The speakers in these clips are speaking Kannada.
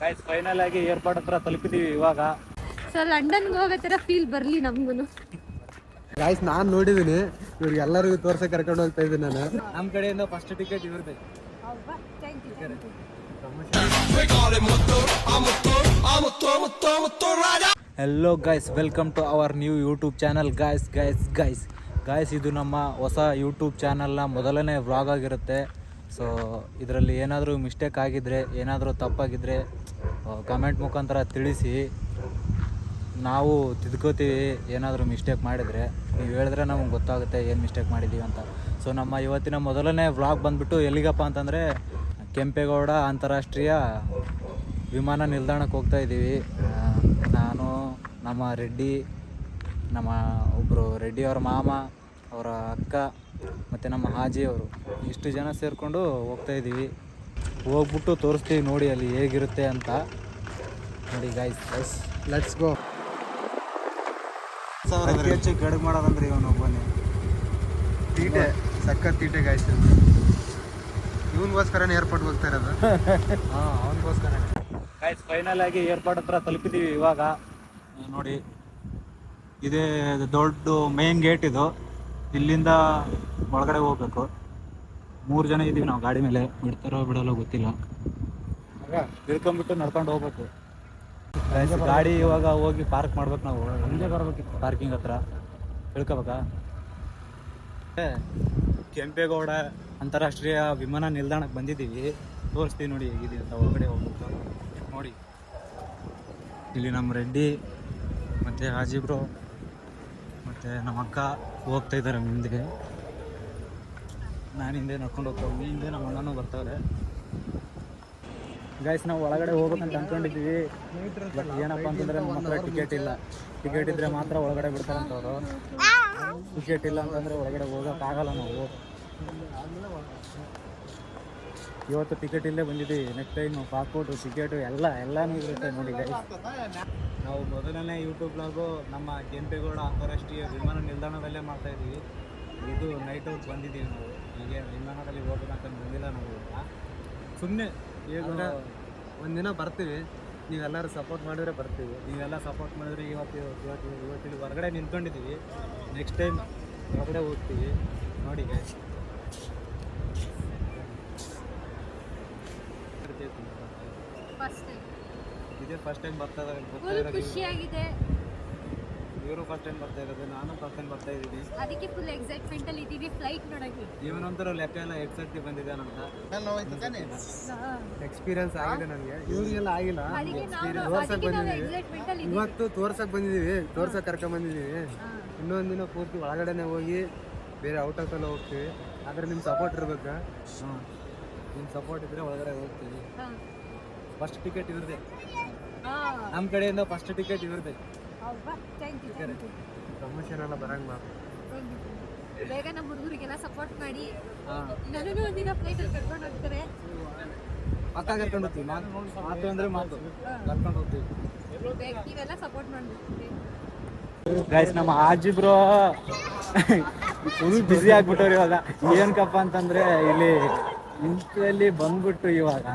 ಗೈಸ್ ಫೈನಲ್ ಆಗಿ ಏರ್ಪೋರ್ಟ್ ಹತ್ರ ತಲುಪಿದೀವಿ ಇವಾಗ. ಸೊ ಲಂಡನ್ಗೆ ಹೋಗೋ ಥರ ಫೀಲ್ ಬರಲಿ ನಮಗೂ. ಗಾಯ್ಸ್ ನಾನು ನೋಡಿದ್ದೀನಿ, ಇವ್ರಿಗೆ ಎಲ್ಲರಿಗೂ ತೋರ್ಸಕ್ಕೆ ಕರ್ಕೊಂಡು ಹೋಗ್ತಾ ಇದ್ದೀನಿ ನಾನು. ನಮ್ಮ ಕಡೆಯಿಂದ ಫಸ್ಟ್ ಟಿಕೆಟ್ ಇವ್ರದ್ದು. Hello guys, welcome to our new YouTube channel. Guys ಇದು ನಮ್ಮ ಹೊಸ ಯೂಟ್ಯೂಬ್ ಚಾನಲ್ನ ಮೊದಲನೇ ವ್ಲಾಗ್ ಆಗಿರುತ್ತೆ. ಸೊ ಇದರಲ್ಲಿ ಏನಾದರೂ ಮಿಸ್ಟೇಕ್ ಆಗಿದ್ದರೆ, ಏನಾದರೂ ತಪ್ಪಾಗಿದ್ದರೆ ಕಮೆಂಟ್ ಮುಖಾಂತರ ತಿಳಿಸಿ, ನಾವು ತಿದ್ಕೋತೀವಿ. ಏನಾದರೂ ಮಿಸ್ಟೇಕ್ ಮಾಡಿದರೆ ನೀವು ಹೇಳಿದ್ರೆ ನಮಗೆ ಗೊತ್ತಾಗುತ್ತೆ ಏನು ಮಿಸ್ಟೇಕ್ ಮಾಡಿದ್ದೀವಿ ಅಂತ. ಸೊ ನಮ್ಮ ಇವತ್ತಿನ ಮೊದಲನೇ ವ್ಲಾಗ್ ಬಂದುಬಿಟ್ಟು ಎಲ್ಲಿಗಪ್ಪ ಅಂತಂದರೆ ಕೆಂಪೇಗೌಡ ಅಂತಾರಾಷ್ಟ್ರೀಯ ವಿಮಾನ ನಿಲ್ದಾಣಕ್ಕೆ ಹೋಗ್ತಾಯಿದ್ದೀವಿ. ನಾನು, ನಮ್ಮ ರೆಡ್ಡಿ, ನಮ್ಮ ಒಬ್ಬರು ರೆಡ್ಡಿಯವರ ಮಾಮ, ಅವರ ಅಕ್ಕ ಮತ್ತು ನಮ್ಮ ಹಾಜಿ ಅವರು, ಇಷ್ಟು ಜನ ಸೇರಿಕೊಂಡು ಹೋಗ್ತಾಯಿದ್ದೀವಿ. ಹೋಗ್ಬಿಟ್ಟು ತೋರಿಸ್ತೀವಿ ನೋಡಿ ಅಲ್ಲಿ ಹೇಗಿರುತ್ತೆ ಅಂತ. ನೋಡಿ ಗೈಸ್, ಲೆಟ್ಸ್ ಗೋ. ಅತಿ ಹೆಚ್ಚು ಗಡುಗು ಮಾಡೋದಂದ್ರೆ ಇವನೊಬ್ಬನೇ. ತೀಟೆ, ಸಖತ್ ತೀಟೆ ಗಾಯ್ಸ್. ಇವನಿಗೋಸ್ಕರನೇ ಏರ್ಪೋರ್ಟ್ಗೆ ಹೋಗ್ತಾ ಇರೋದು. ಹಾಂ, ಅವನಿಗೋಸ್ಕರ. ಗೈಸ್ ಫೈನಲ್ ಆಗಿ ಏರ್ಪೋರ್ಟ್ ಹತ್ರ ತಲುಪಿದ್ದೀವಿ ಇವಾಗ. ನೋಡಿ, ಇದೇ ದೊಡ್ಡ ಮೇನ್ ಗೇಟ್ ಇದು. ಇಲ್ಲಿಂದ ಒಳಗಡೆ ಹೋಗ್ಬೇಕು. 3 ಜನ ಇದ್ದೀವಿ ನಾವು ಗಾಡಿ ಮೇಲೆ. ಬಿಡ್ತಾರೋ ಬಿಡೋಲ್ಲ ಗೊತ್ತಿಲ್ಲ. ಇಳ್ಕೊಂಬಿಟ್ಟು ನಡ್ಕೊಂಡು ಹೋಗ್ಬೇಕು. ಗಾಡಿ ಇವಾಗ ಹೋಗಿ ಪಾರ್ಕ್ ಮಾಡ್ಬೇಕು. ನಾವು ಮುಂದೆ ಬರ್ಬೇಕಿತ್ತು ಪಾರ್ಕಿಂಗ್ ಹತ್ರ. ಇಳ್ಕೋಬೇಕಾ? ಕೆಂಪೇಗೌಡ ಅಂತಾರಾಷ್ಟ್ರೀಯ ವಿಮಾನ ನಿಲ್ದಾಣಕ್ಕೆ ಬಂದಿದ್ದೀವಿ. ತೋರಿಸ್ತೀವಿ ನೋಡಿ ಹೇಗಿದೆ ಅಂತ. ಒಳಗಡೆ ಹೋಗ್ಬೇಕು ನೋಡಿ. ಇಲ್ಲಿ ನಮ್ಮ ರೆಡ್ಡಿ ಮತ್ತು ಹಾಜಿಬ್ರು ಮತ್ತು ನಮ್ಮ ಅಕ್ಕ ಹೋಗ್ತಾ ಇದ್ದಾರೆ ಮುಂದೆ. ನಾನು ಹಿಂದೆ ನಡ್ಕೊಂಡು ಹೋಗ್ತಾವೆ. ಹಿಂದೆ ನಮ್ಮ ಅಣ್ಣನೂ ಬರ್ತಾರೆ. ಗೈಸ್ ನಾವು ಒಳಗಡೆ ಹೋಗ್ಬೇಕಂತ ಅಂದ್ಕೊಂಡಿದ್ದೀವಿ. ಬಟ್ ಏನಪ್ಪ ಅಂತಂದರೆ ನಮ್ಮ ಹತ್ರ ಟಿಕೆಟ್ ಇಲ್ಲ. ಟಿಕೆಟ್ ಇದ್ದರೆ ಮಾತ್ರ ಒಳಗಡೆ ಬಿಡ್ತಾರಂತವ್ರು. ಟಿಕೆಟ್ ಇಲ್ಲ ಅಂತಂದರೆ ಒಳಗಡೆ ಹೋಗೋಕ್ಕಾಗಲ್ಲ ನಾವು. ಇವತ್ತು ಟಿಕೆಟ್ ಇಲ್ಲೇ ಬಂದಿದ್ದೀವಿ. ನೆಕ್ಸ್ಟ್ ಟೈಮು ಪಾಸ್ಪೋರ್ಟು, ಟಿಕೆಟು ಎಲ್ಲನೂ ಇರುತ್ತೆ ನೋಡಿ ಗೈಸ್. ನಾವು ಮೊದಲನೇ ಯೂಟ್ಯೂಬ್ ಬ್ಲಾಗು ನಮ್ಮ ಕೆಂಪೇಗೌಡ ಅಂತಾರಾಷ್ಟ್ರೀಯ ವಿಮಾನ ನಿಲ್ದಾಣದಲ್ಲೇ ಮಾಡ್ತಾಯಿದ್ದೀವಿ. ಇದು ನೈಟ್ ಔಟ್ ಬಂದಿದ್ದೀವಿ ನಾವು. ಹೀಗೆ ವಿಮಾನದಲ್ಲಿ ಹೋಗ್ಬೇಕಂತ ಬಂದಿಲ್ಲ ನಾವು. ಸುಮ್ಮನೆ ಈಗ ಒಂದಿನ ಬರ್ತೀವಿ, ನೀವೆಲ್ಲರೂ ಸಪೋರ್ಟ್ ಮಾಡಿದ್ರೆ ಬರ್ತೀವಿ. ನೀವೆಲ್ಲ ಸಪೋರ್ಟ್ ಮಾಡಿದ್ರೆ ಇವತ್ತಿಲ್ಲಿ ಹೊರಗಡೆ ನಿಂತ್ಕೊಂಡಿದ್ದೀವಿ. ನೆಕ್ಸ್ಟ್ ಟೈಮ್ ಹೊರಗಡೆ ಹೋಗ್ತೀವಿ ನೋಡಿ ಗೈಸ್. ಇದೇ ಫಸ್ಟ್ ಟೈಮ್ ಬರ್ತಾ ಇರೋದು. ಖುಷಿಯಾಗಿದೆ. ಇವರು ಫಸ್ಟ್ ಟೈಮ್ ಬರ್ತಾ ಇರೋದು, ನಾನು ಫಸ್ಟ್ ಟೈಮ್ ಬರ್ತಾ ಇದ್ದೀನಿ. ಅದಕ್ಕೆ ಫುಲ್ ಎಕ್ಸೈಟ್ಮೆಂಟ್ ಅಲ್ಲಿ ಇದ್ದೀವಿ ಫ್ಲೈಟ್ ನೋಡಕ್ಕೆ. ಇವನಂತರ ಲೆಕ್ಕ ಎಲ್ಲ ಎಕ್ಸೈಟ್ ಬಂದಿದ್ದಾನಂತ. ಎಕ್ಸ್ಪೀರಿಯನ್ಸ್ ಆಗಿದೆ ನನಗೆ, ಇವ್ರಿಗೆಲ್ಲ ಆಗಿಲ್ಲ. ತೋರ್ಸಕ್ ಬಂದಿದ್ದೀವಿ ಇವತ್ತು, ತೋರ್ಸಕ್ ಬಂದಿದ್ದೀವಿ, ತೋರ್ಸಕ್ ಕರ್ಕೊಂಡ್ ಬಂದಿದ್ದೀವಿ. ಇನ್ನೊಂದು ದಿನ ಪೂರ್ತಿ ಒಳಗಡೆನೆ ಹೋಗಿ ಬೇರೆ ಔಟ್ ಆಫ್ ಎಲ್ಲ ಹೋಗ್ತೀವಿ. ಆದ್ರೆ ನಿಮ್ಮ ಸಪೋರ್ಟ್ ಇರ್ಬೇಕಾ? ನಿಮ್ಮ ಸಪೋರ್ಟ್ ಇದ್ರೆ ಒಳಗಡೆ ಹೋಗ್ತೀವಿ. ಫಸ್ಟ್ ಟಿಕೆಟ್ ಇವ್ರದೇ, ನಮ್ಮ ಕಡೆಯಿಂದ ಫಸ್ಟ್ ಟಿಕೆಟ್ ಇವ್ರದೇ. ಪ್ರಮೋಷನ್ ಎಲ್ಲ ಬರಂಗ್ ಬಾ. ಬೇಗ ನಮ್ಮ ಹುಡುಗರಿಗೆಲ್ಲ ಸಪೋರ್ಟ್ ಮಾಡಿ. ನನಗೂ ಒಂದಿನ ಫ್ಲೈಟ್ ಅಲ್ಲಿ ಕರ್ಕೊಂಡು ಹೋಗ್ತಾರೆ. ಪಕ್ಕ ಕರ್ಕೊಂಡು ಹೋಗ್ತೀವಿ. ಮಾತು ಅಂದ್ರೆ ಮಾತು, ಕರ್ಕೊಂಡು ಹೋಗ್ತೀವಿ. ನೀವೆಲ್ಲ ಸಪೋರ್ಟ್ ಮಾಡ್ಬೇಕು ಗೈಸ್. ನಮ್ಮ ಹಾಜಿಬ್ರು ಫುಲ್ ಬ್ಯುಸಿ ಆಗ್ಬಿಟ್ಟವ್ರು ಇವಾಗ. ಏನಕ್ಕಪ್ಪ ಅಂತಂದ್ರೆ ಇಲ್ಲಿ ಇನ್ಸ್ಟಲ್ಲಿ ಬಂದ್ಬಿಟ್ಟು ಇವಾಗ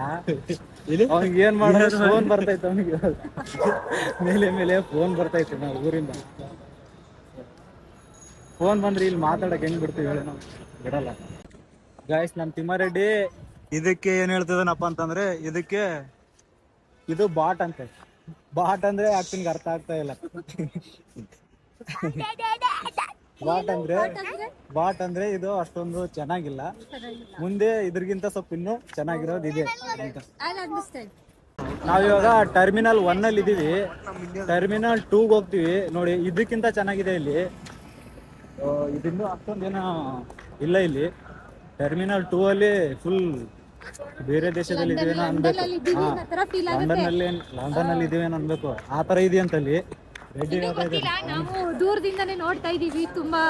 ಅವ್ನಿಗೆ ಏನ್ ಮಾಡೋದು, ಫೋನ್ ಬರ್ತೈತೆ ಅವ್ನಿಗೆ. ಇವಾಗ ಮೇಲೆ ಫೋನ್ ಬರ್ತೈತೆ ನಾವು ಊರಿಂದ. ಫೋನ್ ಬಂದ್ರೆ ಇಲ್ಲಿ ಮಾತಾಡಕ್ ಹೆಂಗ್ ಬಿಡ್ತೀವಿ ಹೇಳಿ, ನಾವು ಬಿಡಲ್ಲ. ಗೈಸ್ ನಮ್ಮ ತಿಮ್ಮಾರೆಡ್ಡಿ ಇದಕ್ಕೆ ಏನ್ ಹೇಳ್ತಿದ್ದಾನಪ್ಪ ಅಂತಂದ್ರೆ, ಇದಕ್ಕೆ ಇದು ಬಾಟ್ ಅಂತೆ. ಬಾಟ್ ಅಂದ್ರೆ ಆಕ್ಟಿಂಗ್ ಅರ್ಥ ಆಗ್ತಾ ಇಲ್ಲ. ಬಾಟ್ ಅಂದ್ರೆ ಇದು ಅಷ್ಟೊಂದು ಚೆನ್ನಾಗಿಲ್ಲ. ಮುಂದೆ ಇದ್ರಗಿಂತ ಸ್ವಲ್ಪ ಇನ್ನೂ ಚೆನ್ನಾಗಿರೋದು ಇದೆ ಅಂತ. ನಾವಿವಾಗ ಟರ್ಮಿನಲ್ 1 ಅಲ್ಲಿ ಇದೀವಿ. ಟರ್ಮಿನಲ್ 2 ಹೋಗ್ತೀವಿ ನೋಡಿ. ಇದಕ್ಕಿಂತ ಚೆನ್ನಾಗಿದೆ ಇಲ್ಲಿ. ಇದಿನ್ನೂ ಅಷ್ಟೊಂದೇನೋ ಇಲ್ಲ ಇಲ್ಲಿ. ಟರ್ಮಿನಲ್ 2 ಅಲ್ಲಿ ಫುಲ್ ಬೇರೆ ದೇಶದಲ್ಲಿ ಇದೀವೇನೋ ಅನ್ಬೇಕು. ಲಂಡನ್ ಅಲ್ಲಿ ಇದೀವೇನೋ ಅನ್ಬೇಕು. ಆ ತರ ಇದೆಯಂತಲ್ಲಿ. ನಾವು ದೂರದಿಂದಾನೇ ನೋಡ್ತಾ ಇದೀವಿ. ತುಂಬಾ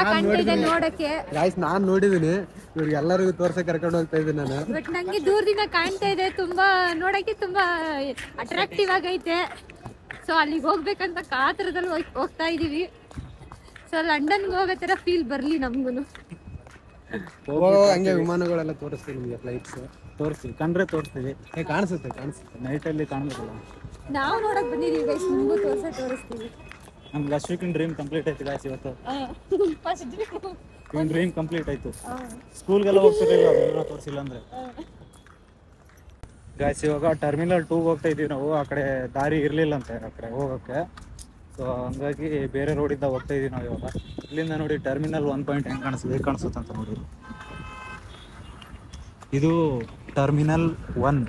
ಕಾಣ್ತಿದೆ ನೋಡಕ್ಕೆ. ಗಾಯ್ಸ್ ನಾನ್ ನೋಡಿದೀನಿ, ಇವ್ರಿಗೆ ಎಲ್ಲರಿಗೂ ತೋರ್ಸಕ್ ಕರ್ಕೊಂಡು ಹೋಗ್ತಾ ಇದ್ದೀನಿ ನಾನು. ಬಟ್ ನಂಗೆ ದೂರದಿಂದ ಕಾಣ್ತಾ ಇದೆ. ತುಂಬಾ ನೋಡಕ್ಕೆ ತುಂಬಾ ಅಟ್ರಾಕ್ಟಿವ್ ಆಗೈತೆ. ಸೊ ಅಲ್ಲಿಗೆ ಹೋಗ್ಬೇಕಂತ ಕಾತರದಲ್ಲಿ ಹೋಗ್ತಾ ಇದೀವಿ. ಸೊ ಲಂಡನ್ಗೆ ಹೋಗೋ ತರ ಫೀಲ್ ಬರ್ಲಿ ನಮ್ಗೂನು. ಹಂಗೆ ವಿಮಾನಗಳೆಲ್ಲ ತೋರಿಸ್ತೀವಿ ನಿಮಗೆ, ಫ್ಲೈಟ್ಸ್. ತೋರಿಸ್ತೀವಿ, ಕಂಡ್ರೆ ತೋರಿಸ್ತೀವಿ. ಕಾಣಿಸುತ್ತೆ ನೈಟಲ್ಲಿ ಕಾಣಬೇಕಲ್ಲ. ನಾವು ನೋಡಕ್ ಬಂದಿದೀವಿ ಗೈಸ್, ನಿಮಗೂ ತೋರಿಸ್ತೀವಿ. ನಮ್ಗೆ ಅಶ್ವಿಕಿನ್ ಡ್ರೀಮ್ ಕಂಪ್ಲೀಟ್ ಆಯ್ತು ಗಾಯ್ಸ್ ಇವತ್ತು. ಫಸ್ಟ್ ಇವನ್ ಡ್ರೀಮ್ ಕಂಪ್ಲೀಟ್ ಆಯ್ತು. ಸ್ಕೂಲ್ಗೆಲ್ಲ ಹೋಗ್ತಿರ್ಲಿಲ್ಲ ಅದನ್ನ ತೋರಿಸಿಲ್ಲ ಅಂದ್ರೆ. ಗಾಯ್ಸ್ ಇವಾಗ ಟರ್ಮಿನಲ್ 2 ಹೋಗ್ತಾ ಇದೀವಿ ನಾವು. ಆ ಕಡೆ ದಾರಿ ಇರಲಿಲ್ಲ ಅಂತೆ ಆ ಕಡೆ ಹೋಗೋಕ್ಕೆ. ಸೊ ಹಂಗಾಗಿ ಬೇರೆ ರೋಡಿಂದ ಹೋಗ್ತಾ ಇದೀವಿ ನಾವು ಇವಾಗ. ಇಲ್ಲಿಂದ ನೋಡಿ ಟರ್ಮಿನಲ್ 1 ಪಾಯಿಂಟ್ ಹೆಂಗೆ ಕಾಣಿಸುತ್ತೆ ಅಂತ ನೋಡಿ. ಇದು ಟರ್ಮಿನಲ್ 1.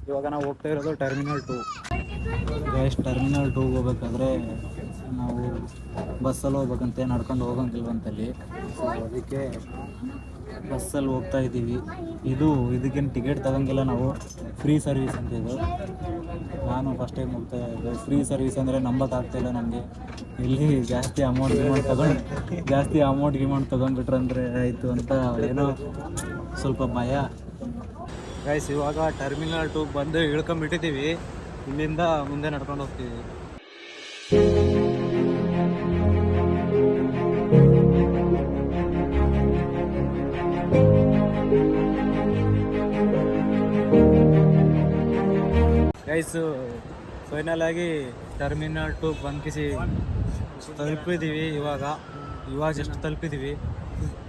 ಇವಾಗ ನಾವು ಹೋಗ್ತಾ ಇರೋದು ಟರ್ಮಿನಲ್ 2. ಗಾಯ್ಸ್ ಟರ್ಮಿನಲ್ 2 ಹೋಗ್ಬೇಕಾದ್ರೆ ನಾವು ಬಸ್ಸಲ್ಲಿ ಹೋಗ್ಬೇಕಂತೆ, ನಡ್ಕೊಂಡು ಹೋಗಂಗಿಲ್ವಂತಲ್ಲಿ. ಸೊ ಅದಕ್ಕೆ ಬಸ್ಸಲ್ಲಿ ಹೋಗ್ತಾ ಇದ್ದೀವಿ. ಇದಕ್ಕೇನು ಟಿಕೆಟ್ ತಗೊಂಗಿಲ್ಲ ನಾವು, ಫ್ರೀ ಸರ್ವಿಸ್ ಅಂತ ಇದು. ನಾನು ಫಸ್ಟ್ ಟೈಮ್ ಹೋಗ್ತಾ ಇದ್ದೆ. ಫ್ರೀ ಸರ್ವಿಸ್ ಅಂದರೆ ನಂಬಕ್ಕಾಗ್ತಾಯಿಲ್ಲ ನನಗೆ. ಇಲ್ಲಿ ಜಾಸ್ತಿ ಅಮೌಂಟ್ ತೊಗೊಂಡ್ಬಿಟ್ರೆ ಅಂದರೆ ಆಯಿತು ಅಂತ ಏನೋ ಸ್ವಲ್ಪ ಭಯ. ಗೈಸ್ ಇವಾಗ ಟರ್ಮಿನಲ್ 2 ಬಂದು ಇಳ್ಕೊಂಬಿಟ್ಟಿದ್ದೀವಿ. ಇಲ್ಲಿಂದ ಮುಂದೆ ನಡ್ಕೊಂಡು ಹೋಗ್ತೀವಿ. ಗೈಸು ಫೈನಲ್ ಆಗಿ ಟರ್ಮಿನಲ್ 2 ಬಂದ್ಕಿಸಿ ತಲುಪಿದ್ದೀವಿ. ಇವಾಗ ಜಸ್ಟ್ ತಲುಪಿದ್ದೀವಿ.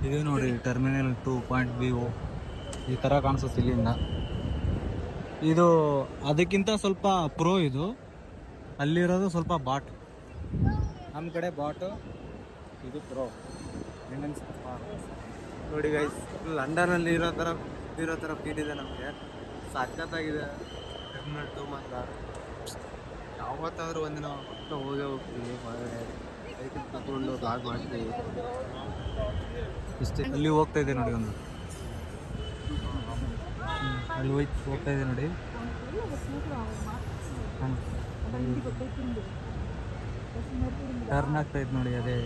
ಇದು ನೋಡಿ ಟರ್ಮಿನಲ್ 2.BO ಈ ಥರ ಕಾಣಿಸುತ್ತೆ ಇಲ್ಲಿಂದ. ಇದು ಅದಕ್ಕಿಂತ ಸ್ವಲ್ಪ ಪ್ರೋ. ಇದು ಅಲ್ಲಿರೋದು ಸ್ವಲ್ಪ ಬಾಟ್. ನಮ್ಮ ಕಡೆ ಬಾಟು, ಇದು ಪ್ರೋ. ನೋಡಿ ಗೈಸ್, ಲಂಡನಲ್ಲಿ ಇರೋ ಥರ ಫೀಲ್ ಇದೆ ನಮಗೆ. ಸಖತ್ತಾಗಿದೆ ಟರ್ಮಿನಲ್ 2 ಮಾತ್ರ. ಯಾವತ್ತಾದರೂ ಒಂದಿನ ಹೋಗೇ ಹೋಗ್ತೀವಿ ಹೊರಗಡೆ, ಸೈಕಲ್ ತಗೊಂಡು ಬ್ಲಾಗ್ ಮಾಡ್ತೀವಿ ಇಷ್ಟೇ. ಅಲ್ಲಿ ಹೋಗ್ತಾ ಇದೆ ನೋಡಿ, ಒಂದು ಅಲ್ಲಿ ಹೋಗ್ತಾ ಇದೆ ನೋಡಿ. ಟರ್ನ್ ಆಗ್ತಾ ಇತ್ತು ನೋಡಿ, ಅದೇ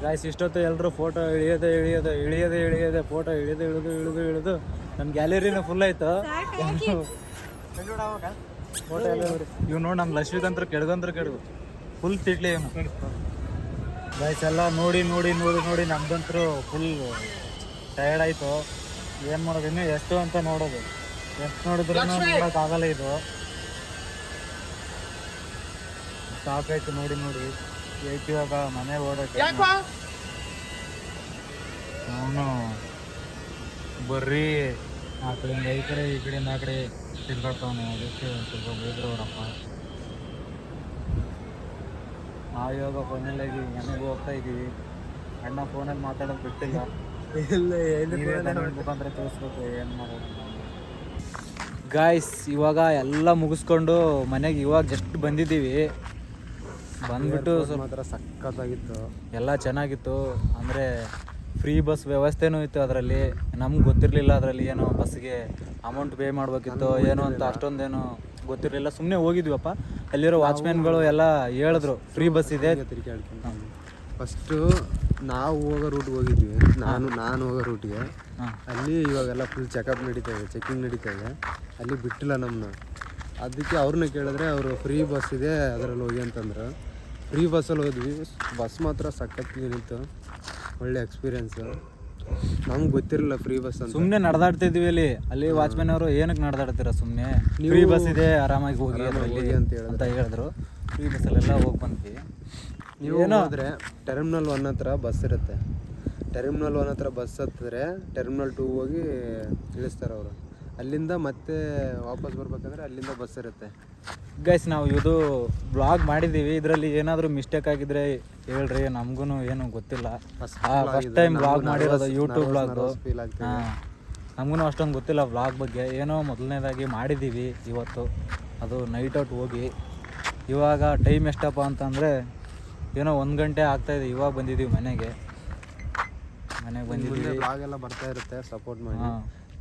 ಗಾಯ್ಸ್. ಇಷ್ಟೊತ್ತು ಎಲ್ಲರೂ ಫೋಟೋ ಇಳಿಯೋದೆ ಫೋಟೋ ಇಳಿದು ನನ್ನ ಗ್ಯಾಲರಿನ ಫುಲ್ ಆಯ್ತು. ಫೋಟೋ ಎಲ್ಲ ಇವ್ ನೋಡಿ ನಮ್ಮ ಲಕ್ಷ್ಮೀಕಾಂತ್ರ ಕೆಳಗು ಫುಲ್ ತಿಟ್ಲಿ ಇವನು. ಗಾಯ್ಸ್ ಎಲ್ಲ ನೋಡಿ ನಮ್ದಂತರೂ ಫುಲ್ ಟಯರ್ಡ್ ಆಯಿತು. ಏನು ಮಾಡೋದು, ಇನ್ನೂ ಎಷ್ಟು ಅಂತ ನೋಡೋದು. ಎಷ್ಟು ನೋಡಿದ್ರೂ ನೋಡೋಕ್ಕಾಗಲ್ಲ. ಇದು ಸಾಕಾಯ್ತು ನೋಡಿ ಇವಾಗ ಮನೆ ಓಡೋಕೆ. ಅವನು ಬರ್ರಿ ಆ ಕಡೆಯಿಂದ ಈ ಕಡೆಯಿಂದ ಆ ಕಡೆ ತಿರ್ಗಾಡ್ತಾವನೆ. ಅದಕ್ಕೆ ಒಂದು ಸ್ವಲ್ಪ ಬೇದ್ರು ಅವರಪ್ಪ. ನಾವು ಇವಾಗ ಫೈನಲಾಗಿ ಮನೆಗೆ ಹೋಗ್ತಾ ಇದ್ದೀವಿ. ಅಣ್ಣ ಫೋನಲ್ಲಿ ಮಾತಾಡೋದು ಬಿಟ್ಟಿಲ್ಲ. ಮುಖಾಂತರ ತೋರಿಸ್ಬೇಕು ಏನು ಮಾಡೋದು. ಗಾಯ್ಸ್ ಇವಾಗ ಎಲ್ಲ ಮುಗಿಸ್ಕೊಂಡು ಮನೆಗೆ ಇವಾಗ ಜಸ್ಟ್ ಬಂದಿದ್ದೀವಿ. ಬಂದ್ಬಿಟ್ಟು ಮಾತ್ರ ಸಖತ್ತಾಗಿತ್ತು, ಎಲ್ಲ ಚೆನ್ನಾಗಿತ್ತು. ಅಂದರೆ ಫ್ರೀ ಬಸ್ ವ್ಯವಸ್ಥೆನೂ ಇತ್ತು ಅದರಲ್ಲಿ. ನಮ್ಗೆ ಗೊತ್ತಿರಲಿಲ್ಲ ಅದರಲ್ಲಿ ಏನೋ ಬಸ್ಸಿಗೆ ಅಮೌಂಟ್ ಪೇ ಮಾಡಬೇಕಿತ್ತು ಏನೋ ಅಂತ ಅಷ್ಟೊಂದೇನು ಗೊತ್ತಿರಲಿಲ್ಲ. ಸುಮ್ಮನೆ ಹೋಗಿದ್ವಿಪ್ಪ. ಅಲ್ಲಿರೋ ವಾಚ್ಮ್ಯಾನ್ಗಳು ಎಲ್ಲ ಹೇಳಿದ್ರು ಫ್ರೀ ಬಸ್ ಇದೆ. ಫಸ್ಟು ನಾವು ಹೋಗೋ ರೂಟ್ಗೆ ಹೋಗಿದ್ವಿ. ನಾನು ಹೋಗೋ ರೂಟ್ಗೆ ಅಲ್ಲಿ ಇವಾಗೆಲ್ಲ ಫುಲ್ ಚೆಕಿಂಗ್ ನಡೀತಾ ಇದೆ. ಅಲ್ಲಿ ಬಿಟ್ಟಿಲ್ಲ ನಮ್ಮನ್ನ. ಅದಕ್ಕೆ ಅವ್ರನ್ನ ಕೇಳಿದ್ರೆ ಅವರು ಫ್ರೀ ಬಸ್ ಇದೆ ಅದರಲ್ಲಿ ಹೋಗಿ ಅಂತಂದ್ರು. ಫ್ರೀ ಬಸ್ಸಲ್ಲಿ ಹೋದ್ವಿ. ಬಸ್ ಮಾತ್ರ ಸಖತ್ತಿತ್ತು, ಒಳ್ಳೆ ಎಕ್ಸ್ಪೀರಿಯೆನ್ಸು. ನಮ್ಗೆ ಗೊತ್ತಿರಲಿಲ್ಲ ಫ್ರೀ ಬಸ್ ಅಂತ. ಸುಮ್ಮನೆ ನಡೆದಾಡ್ತಿದ್ವಿ ಅಲ್ಲಿ ವಾಚ್ಮ್ಯಾನ್ ಅವರು ಏನಕ್ಕೆ ನಡೆದಾಡ್ತೀರ, ಸುಮ್ಮನೆ ಫ್ರೀ ಬಸ್ ಇದೆ ಆರಾಮಾಗಿ ಹೋಗಿ ಅಂತ ಹೇಳಿದ್ರು. ಫ್ರೀ ಬಸ್ಸಲ್ಲೆಲ್ಲ ಹೋಗಿ ಬಂದ್ವಿ. ನೀವು ಹೋದರೆ ಟರ್ಮಿನಲ್ 1 ಹತ್ರ ಬಸ್ ಇರುತ್ತೆ. ಟರ್ಮಿನಲ್ 1 ಹತ್ರ ಬಸ್ ಹತ್ತಿದ್ರೆ ಟರ್ಮಿನಲ್ 2 ಹೋಗಿ ಇಳಿಸ್ತಾರೆ ಅವರು. ಅಲ್ಲಿಂದ ಮತ್ತೆ ವಾಪಸ್ ಬರ್ಬೇಕಂದ್ರೆ ಅಲ್ಲಿಂದ ಬಸ್ ಇರುತ್ತೆ. ಗೈಸ್ ನಾವು ಇದು ಬ್ಲಾಗ್ ಮಾಡಿದ್ದೀವಿ. ಇದರಲ್ಲಿ ಏನಾದರೂ ಮಿಸ್ಟೇಕ್ ಆಗಿದ್ರೆ ಹೇಳ್ರಿ, ನಮಗೂ ಏನು ಗೊತ್ತಿಲ್ಲ. ಫಸ್ಟ್ ಟೈಮ್ ಬ್ಲಾಗ್ ಮಾಡಿರೋದು ಯೂಟ್ಯೂಬ್ ಬ್ಲಾಗು. ನಮಗೂ ಅಷ್ಟೊಂದು ಗೊತ್ತಿಲ್ಲ ಬ್ಲಾಗ್ ಬಗ್ಗೆ. ಏನೋ ಮೊದಲನೇದಾಗಿ ಮಾಡಿದ್ದೀವಿ ಇವತ್ತು. ಅದು ನೈಟ್ ಔಟ್ ಹೋಗಿ ಇವಾಗ ಟೈಮ್ ಎಷ್ಟಪ್ಪ ಅಂತಂದರೆ ಏನೋ 1 ಗಂಟೆ ಆಗ್ತಾಯಿದೆ. ಇವಾಗ ಬಂದಿದ್ದೀವಿ ಮನೆಗೆ ಬಂದಿದ್ದೀವಿ. ಬ್ಲಾಗ್ ಎಲ್ಲ ಬರ್ತಾ ಇರುತ್ತೆ, ಸಪೋರ್ಟ್ ಮಾಡಿ.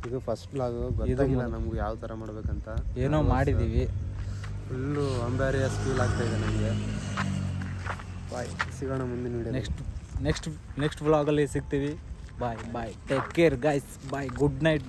ಇದು ಫಸ್ಟ್ ಬ್ಲಾಗ್, ಗೊತ್ತಾಗಿಲ್ಲ ನಮ್ಗೆ ಯಾವ ಥರ ಮಾಡ್ಬೇಕಂತ. ಏನೋ ಮಾಡಿದ್ದೀವಿ. ಫುಲ್ಲು ಅಂಬ್ಯಾರಿಯಸ್ ಫೀಲ್ ಆಗ್ತಾಯಿದೆ ನಮಗೆ. ಬಾಯ್, ಸಿಗೋಣ ಮುಂದಿನ ವಿಡಿಯೋ. ನೆಕ್ಸ್ಟ್ ವ್ಲಾಗಲ್ಲಿ ಸಿಗ್ತೀವಿ. Bye take care guys. Bye. Good night.